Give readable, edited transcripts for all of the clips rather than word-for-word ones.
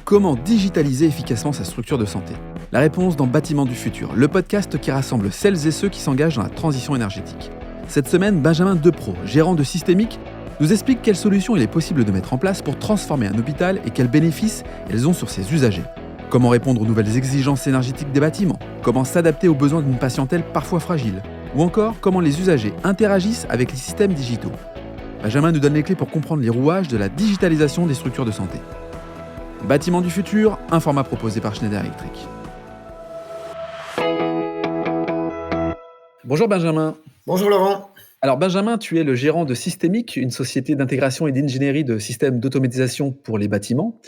Comment digitaliser efficacement sa structure de santé? La réponse dans Bâtiment du futur, le podcast qui rassemble celles et ceux qui s'engagent dans la transition énergétique. Cette semaine, Benjamin Depro, gérant de Systémique, nous explique quelles solutions il est possible de mettre en place pour transformer un hôpital et quels bénéfices elles ont sur ses usagers. Comment répondre aux nouvelles exigences énergétiques des bâtiments? Comment s'adapter aux besoins d'une patientèle parfois fragile? Ou encore, comment les usagers interagissent avec les systèmes digitaux? Benjamin nous donne les clés pour comprendre les rouages de la digitalisation des structures de santé. Bâtiment du futur, un format proposé par Schneider Electric. Bonjour Benjamin. Bonjour Laurent. Alors Benjamin, tu es le gérant de Systémique, une société d'intégration et d'ingénierie de systèmes d'automatisation pour les bâtiments.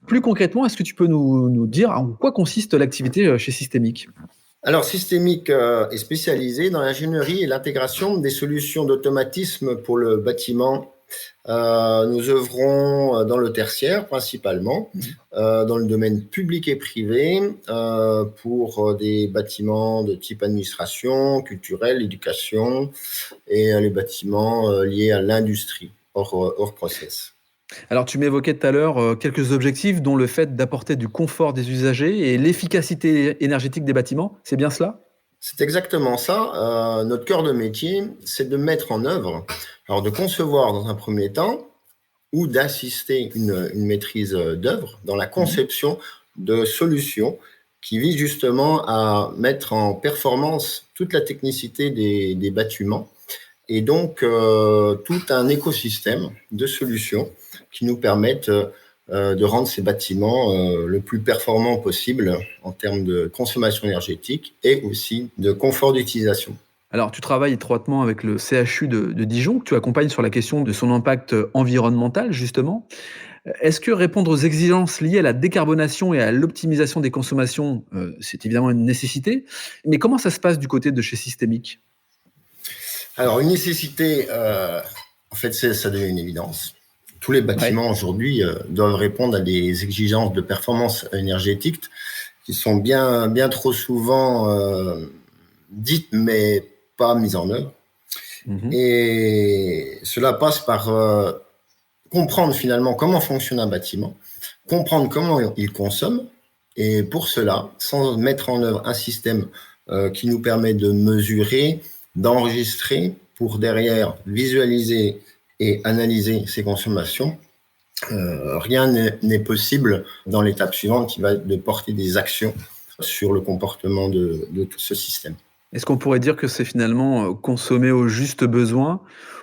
Plus concrètement, est-ce que tu peux nous dire en quoi consiste l'activité chez Systémique? Alors Systémique est spécialisé dans l'ingénierie et l'intégration des solutions d'automatisme pour le bâtiment. Nous œuvrons dans le tertiaire principalement, dans le domaine public et privé, pour des bâtiments de type administration, culturel, éducation et les bâtiments liés à l'industrie, hors process. Alors tu m'évoquais tout à l'heure quelques objectifs, dont le fait d'apporter du confort des usagers et l'efficacité énergétique des bâtiments, c'est bien cela? C'est exactement ça. Notre cœur de métier, c'est de mettre en œuvre, alors de concevoir dans un premier temps ou d'assister une maîtrise d'œuvre dans la conception de solutions qui visent justement à mettre en performance toute la technicité des bâtiments et donc tout un écosystème de solutions qui nous permettent de rendre ces bâtiments le plus performants possible en termes de consommation énergétique et aussi de confort d'utilisation. Alors, tu travailles étroitement avec le CHU de Dijon, que tu accompagnes sur la question de son impact environnemental, justement. Est-ce que répondre aux exigences liées à la décarbonation et à l'optimisation des consommations, c'est évidemment une nécessité, mais comment ça se passe du côté de chez Systémique? Alors, une nécessité, en fait, ça devient une évidence. Tous les bâtiments aujourd'hui doivent répondre à des exigences de performance énergétique qui sont bien trop souvent dites, mais pas mises en œuvre. Et cela passe par comprendre finalement comment fonctionne un bâtiment, comprendre comment il consomme, et pour cela, sans mettre en œuvre un système qui nous permet de mesurer, d'enregistrer, pour derrière visualiser et analyser ces consommations, rien n'est possible dans l'étape suivante qui va être de porter des actions sur le comportement de tout ce système. Est-ce qu'on pourrait dire que c'est finalement consommer au juste besoin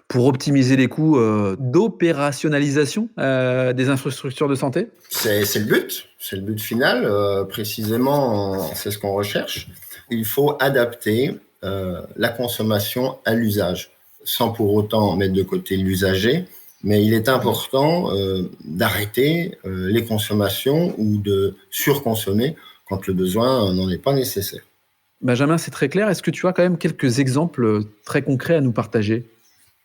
pour optimiser les coûts d'opérationnalisation des infrastructures de santé? C'est le but final, précisément, c'est ce qu'on recherche. Il faut adapter la consommation à l'usage, sans pour autant mettre de côté l'usager, mais il est important d'arrêter les consommations ou de surconsommer quand le besoin n'en est pas nécessaire. Benjamin, c'est très clair. Est-ce que tu as quand même quelques exemples très concrets à nous partager?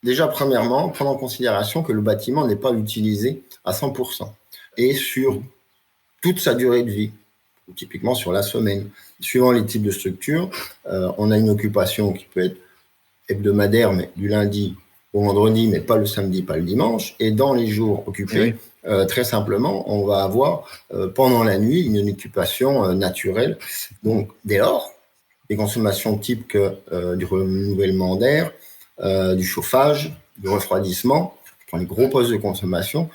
Déjà, premièrement, prendre en considération que le bâtiment n'est pas utilisé à 100% et sur toute sa durée de vie, typiquement sur la semaine. Suivant les types de structures, on a une occupation qui peut être hebdomadaire, mais du lundi au vendredi, mais pas le samedi, pas le dimanche. Et dans les jours occupés, très simplement, on va avoir pendant la nuit une occupation naturelle. Donc, dès lors, des consommations type du renouvellement d'air, du chauffage, du refroidissement, je prends les gros postes de consommation,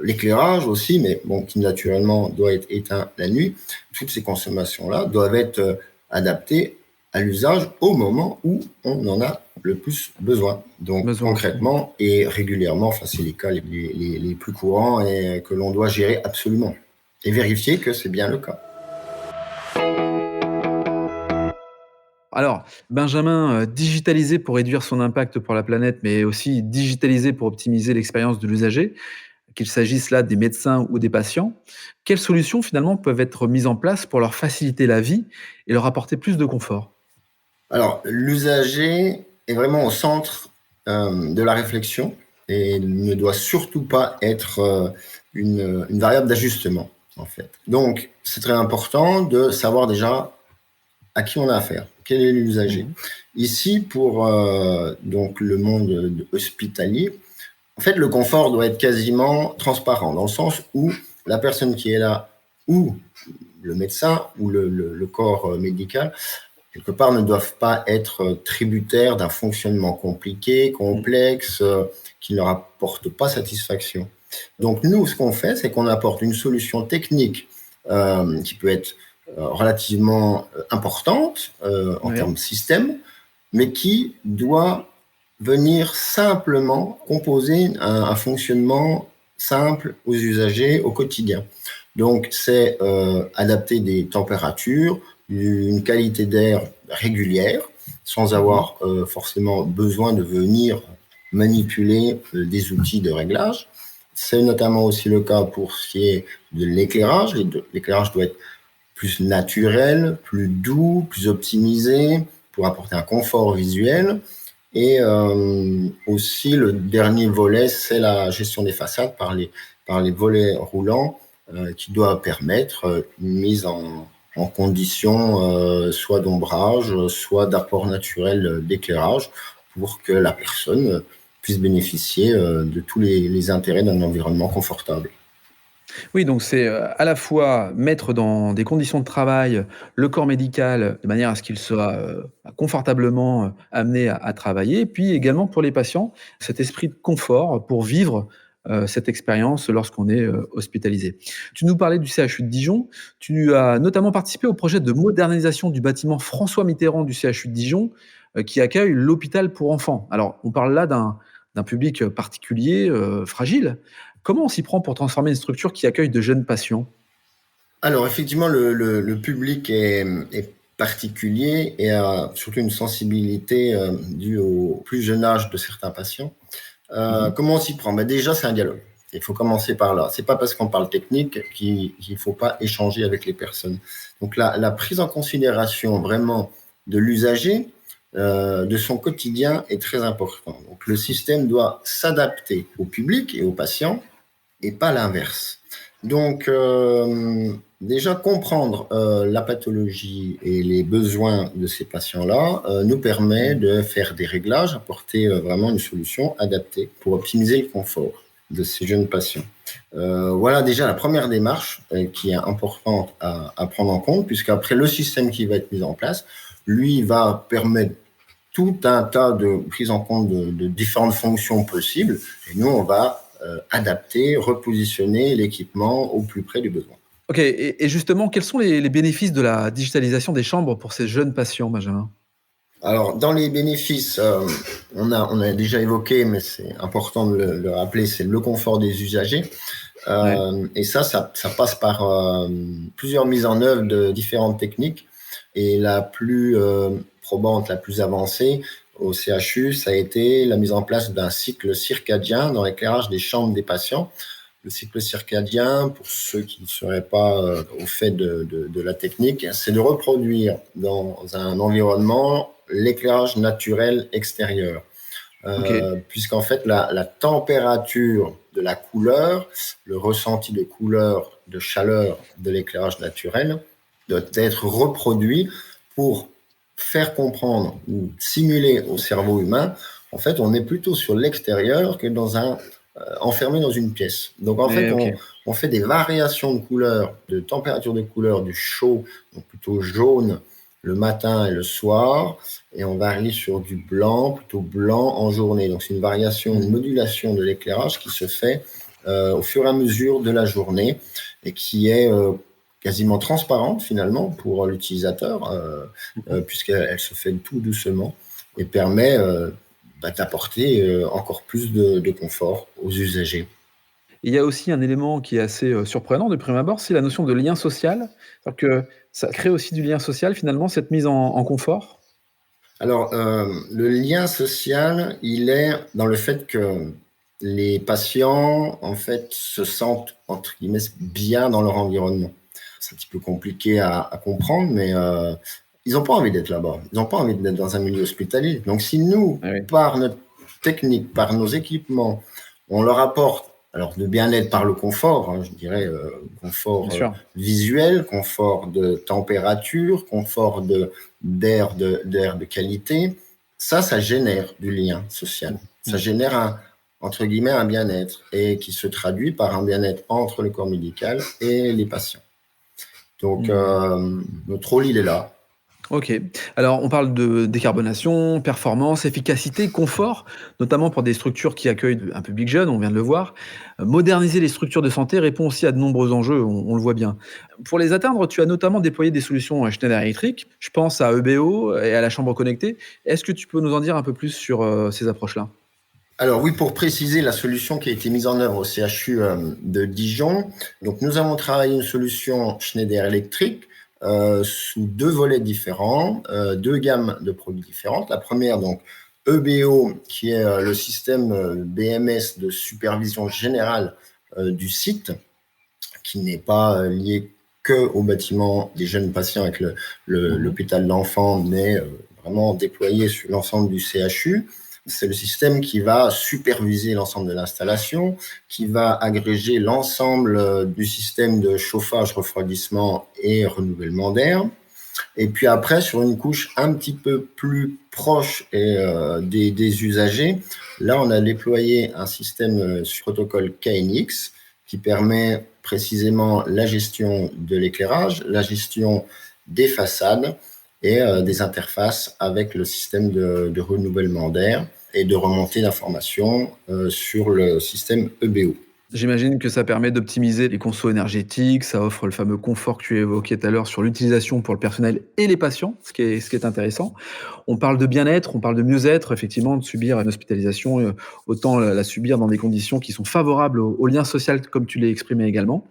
l'éclairage aussi, mais bon, qui naturellement doit être éteint la nuit. Toutes ces consommations-là doivent être adaptées à l'usage au moment où on en a le plus besoin. Donc concrètement et régulièrement, c'est les cas les plus courants et que l'on doit gérer absolument et vérifier que c'est bien le cas. Alors, Benjamin, digitaliser pour réduire son impact pour la planète, mais aussi digitaliser pour optimiser l'expérience de l'usager, qu'il s'agisse là des médecins ou des patients. Quelles solutions finalement peuvent être mises en place pour leur faciliter la vie et leur apporter plus de confort? Alors, l'usager est vraiment au centre de la réflexion et ne doit surtout pas être une variable d'ajustement, en fait. Donc, c'est très important de savoir déjà à qui on a affaire, quel est l'usager. Ici, pour donc le monde hospitalier, en fait, le confort doit être quasiment transparent, dans le sens où la personne qui est là, ou le médecin, ou le corps médical, quelque part, ne doivent pas être tributaires d'un fonctionnement compliqué, complexe, qui ne leur apporte pas satisfaction. Donc, nous, ce qu'on fait, c'est qu'on apporte une solution technique qui peut être relativement importante en termes de système, mais qui doit venir simplement composer un fonctionnement simple aux usagers au quotidien. Donc, c'est adapter des températures, une qualité d'air régulière, sans avoir forcément besoin de venir manipuler des outils de réglage. C'est notamment aussi le cas pour ce qui est de l'éclairage. L'éclairage doit être plus naturel, plus doux, plus optimisé pour apporter un confort visuel. Et aussi, le dernier volet, c'est la gestion des façades par les volets roulants qui doit permettre une mise en condition soit d'ombrage, soit d'apport naturel d'éclairage pour que la personne puisse bénéficier de tous les intérêts d'un environnement confortable. Oui, donc c'est à la fois mettre dans des conditions de travail le corps médical de manière à ce qu'il soit confortablement amené à travailler, puis également pour les patients, cet esprit de confort pour vivre cette expérience lorsqu'on est hospitalisé. Tu nous parlais du CHU de Dijon, tu as notamment participé au projet de modernisation du bâtiment François Mitterrand du CHU de Dijon qui accueille l'hôpital pour enfants. Alors, on parle là d'un public particulier, fragile. Comment on s'y prend pour transformer une structure qui accueille de jeunes patients? Alors, effectivement, le public est particulier et a surtout une sensibilité due au plus jeune âge de certains patients. Comment on s'y prend? Déjà, c'est un dialogue. Il faut commencer par là. C'est pas parce qu'on parle technique qu'il faut pas échanger avec les personnes. Donc, la prise en considération vraiment de l'usager, de son quotidien est très importante. Donc, le système doit s'adapter au public et aux patients et pas l'inverse. Donc, déjà comprendre la pathologie et les besoins de ces patients-là nous permet de faire des réglages, apporter vraiment une solution adaptée pour optimiser le confort de ces jeunes patients. Voilà déjà la première démarche qui est importante à prendre en compte, puisqu'après le système qui va être mis en place, lui va permettre tout un tas de prises en compte de différentes fonctions possibles, et nous on va adapter, repositionner l'équipement au plus près du besoin. Ok, et justement, quels sont les bénéfices de la digitalisation des chambres pour ces jeunes patients, Benjamin? Alors, dans les bénéfices, on a déjà évoqué, mais c'est important de le rappeler, c'est le confort des usagers. Et ça passe par plusieurs mises en œuvre de différentes techniques. Et la plus probante, la plus avancée au CHU, ça a été la mise en place d'un cycle circadien dans l'éclairage des chambres des patients. Le cycle circadien, pour ceux qui ne seraient pas au fait de la technique, c'est de reproduire dans un environnement l'éclairage naturel extérieur. Puisqu'en fait, la température de la couleur, le ressenti de couleur, de chaleur de l'éclairage naturel doit être reproduit pour faire comprendre ou simuler au cerveau humain, en fait, on est plutôt sur l'extérieur que enfermé dans une pièce. Donc, en fait, on fait des variations de couleurs, de température de couleur, du chaud, donc plutôt jaune le matin et le soir, et on varie sur du blanc, plutôt blanc en journée. Donc, c'est une variation, une modulation de l'éclairage qui se fait au fur et à mesure de la journée et qui est quasiment transparente finalement pour l'utilisateur, puisqu'elle se fait tout doucement et permet d'apporter encore plus de confort aux usagers. Il y a aussi un élément qui est assez surprenant de prime abord, c'est la notion de lien social. C'est-à-dire que ça crée aussi du lien social finalement, cette mise en confort? Alors, le lien social, il est dans le fait que les patients, en fait, se sentent, entre guillemets, bien dans leur environnement. C'est un petit peu compliqué à comprendre, mais ils n'ont pas envie d'être là-bas. Ils n'ont pas envie d'être dans un milieu hospitalier. Donc, si nous, par notre technique, par nos équipements, on leur apporte, alors de bien-être par le confort, je dirais confort visuel, confort de température, confort d'air de qualité, ça génère du lien social. Ça génère entre guillemets, un bien-être et qui se traduit par un bien-être entre le corps médical et les patients. Donc, notre rôle, il est là. Ok. Alors, on parle de décarbonation, performance, efficacité, confort, notamment pour des structures qui accueillent un public jeune, on vient de le voir. Moderniser les structures de santé répond aussi à de nombreux enjeux, on le voit bien. Pour les atteindre, tu as notamment déployé des solutions Schneider Electric. Je pense à EBO et à la chambre connectée. Est-ce que tu peux nous en dire un peu plus sur ces approches-là? Alors oui, pour préciser la solution qui a été mise en œuvre au CHU de Dijon, donc nous avons travaillé une solution Schneider Electric sous 2 volets différents, 2 gammes de produits différentes. La première, donc EBO, qui est le système BMS de supervision générale du site, qui n'est pas lié que au bâtiment des jeunes patients avec l'hôpital de l'enfant, mais vraiment déployé sur l'ensemble du CHU. C'est le système qui va superviser l'ensemble de l'installation, qui va agréger l'ensemble du système de chauffage, refroidissement et renouvellement d'air. Et puis après, sur une couche un petit peu plus proche des usagers, là, on a déployé un système sur protocole KNX qui permet précisément la gestion de l'éclairage, la gestion des façades et des interfaces avec le système de renouvellement d'air et de remontée d'informations sur le système EBO. J'imagine que ça permet d'optimiser les consos énergétiques, ça offre le fameux confort que tu évoquais tout à l'heure sur l'utilisation pour le personnel et les patients, ce qui est intéressant. On parle de bien-être, on parle de mieux-être, effectivement, de subir une hospitalisation, autant la subir dans des conditions qui sont favorables au lien social, comme tu l'as exprimé également.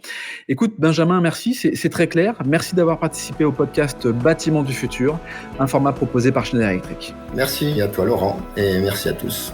Écoute, Benjamin, merci, c'est très clair. Merci d'avoir participé au podcast Bâtiment du futur, un format proposé par Schneider Electric. Merci à toi, Laurent, et merci à tous.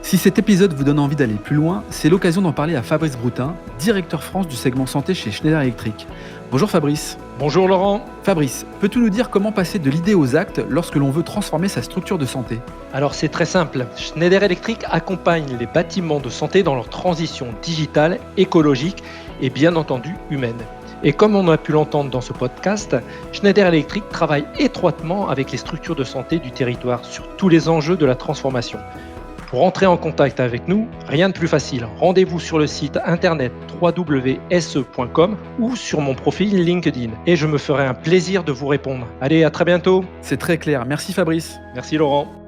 Si cet épisode vous donne envie d'aller plus loin, c'est l'occasion d'en parler à Fabrice Broutin, directeur France du segment santé chez Schneider Electric. Bonjour Fabrice. Bonjour Laurent. Fabrice, peux-tu nous dire comment passer de l'idée aux actes lorsque l'on veut transformer sa structure de santé ? Alors c'est très simple. Schneider Electric accompagne les bâtiments de santé dans leur transition digitale, écologique et bien entendu humaine. Et comme on a pu l'entendre dans ce podcast, Schneider Electric travaille étroitement avec les structures de santé du territoire sur tous les enjeux de la transformation. Pour entrer en contact avec nous, rien de plus facile. Rendez-vous sur le site internet www.se.com ou sur mon profil LinkedIn. Et je me ferai un plaisir de vous répondre. Allez, à très bientôt. C'est très clair. Merci Fabrice. Merci Laurent.